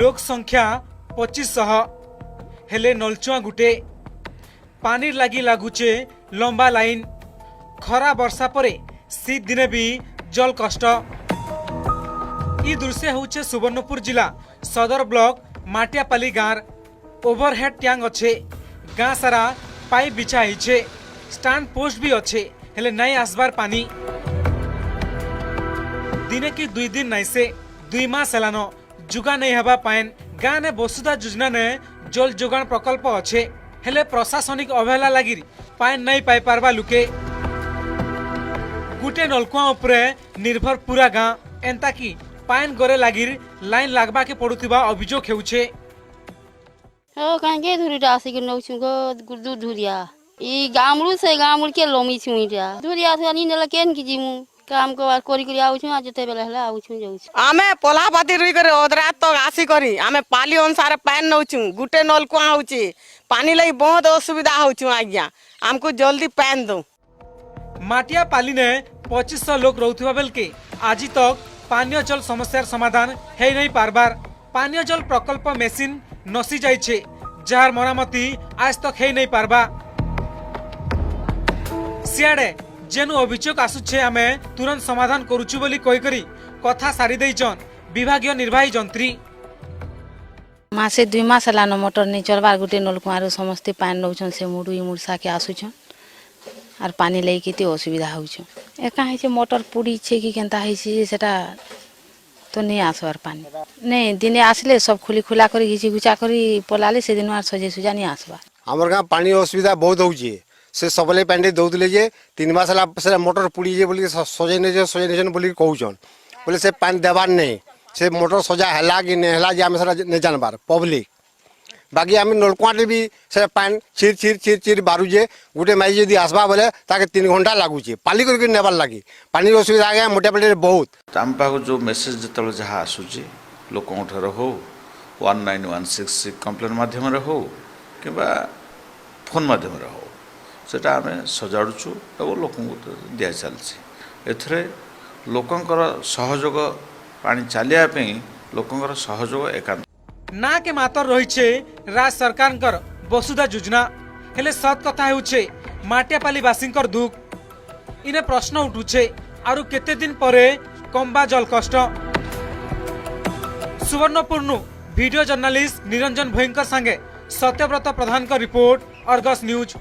लोक संख्या 2500 हेले नलचुआ गुटे पानी लगी लगुचे लंबा लाइन खरा वर्षा परे शीत दिने भी जल कष्ट। ई दृश्य होचे सुवर्णपुर जिला सदर ब्लॉक माटियापाली गाँव ओवरहेड टैंक अच्छे गाँ सारा पाइप बिछा है स्टैंड पोस्ट भी अच्छे हेले नहीं आसबार पानी दिने की 2 दिन नहीं से 2 मास हेलानो जुगा नहीं हवा पाएन गाँ ने वसुधा योजना ने जल जोगान प्रकल्प अच्छे हेले प्रशासनिक अवहेला लगी पाएन नहीं पाई पारबा लुके गुटे नलकुआ उपरे निर्भर पूरा गाँ एंता की पाएन गरे लगी लाइन लागबा के पड़ुथिबा अभियोग हेउछे। ओ कांगे धुरीटा आसी नौ छुगो गुरदू धुरिया ई गामरू से गामरू के लोमी छुईटा धुरिया थनी नेला केन की जिमु काम को कोरी कोरी आउ छु आज जते बेला हला आउ छु जाउ छु आमे पोलापाती रुई करे ओदरात तो आसी करी आमे पाली अनुसार पानी नौ छु गुटे नलकुआ होची पानी लई बहुत असुविधा हो छु आज्ञा हमको जल्दी पानी दो। माटियापाली ने 2500 लोग रहउथिबा बेल के आज तक पानीय जल समस्यार समाधान है नहीं पारबार पानीय जल प्रकल्प मेसिन नसी जाइछे जार मरामती आज तक है नहीं पारबा सियाड़े जेनु अभियोग आसुछे आमे तुरंत समाधान करूछु बोली कहि करी कथा सारी देइछन विभागीय निर्वाही जंत्री। मासे 2 मास लानो मोटर नहीं चलबार गुटे नलकुआरो समस्ते पानी नौछन से मुडु मुडसा के आसुछन आर पानी लई केते असुविधा होछ एका है मोटर पुड़ी छे कि केनता है सेटा तो नहीं आसबार पानी नहीं दिने आसले सब खुली खुला करी घिची गुचा करी पलाले से दिन सजे सुजा नहीं आसबा हमर गाँ पानी असुविधा बहुत होउछे से सबले पानी दउतले जे 3 मास ला से मोटर पुड़ी जे बोली सजे ने बोली कहउछन बोले से पानी देबार नहीं से मोटर सजा हला कि नहीं हला जे हम सारा नहीं जानबार पब्लिक बाकी आम नलकुआटे भी से पानी चिर चिर चिर चिर बारुजे गोटे माई जदि आसबा बोले ताके 3 घंटा लागुचे पाली करके नेबार लगी पानी असुविधा आ गया मोटापाली बहुत आम पाक जो मेसेज जो जहाँ आसूँ लोक हो 1916 कंप्लेन मध्यम हो कि फोन मध्यम हो सेटा आम सजाड़ुचु और लोक दि चलती एथरे लोकंकर सहयोग पानी चलिया लोकंकर सहयोग एकांत ना के मातर रही राज्य सरकार वसुधा योजना हेले सत कथा हेउछे माटियापाली बासींकर दुख इने प्रश्न उठुछे आरु केते दिन परे कम्बा जल कष्ट। सुवर्णपुर वीडियो जर्नलिस्ट निरंजन भयंकर संगे सत्यव्रत प्रधान का रिपोर्ट अर्गस न्यूज।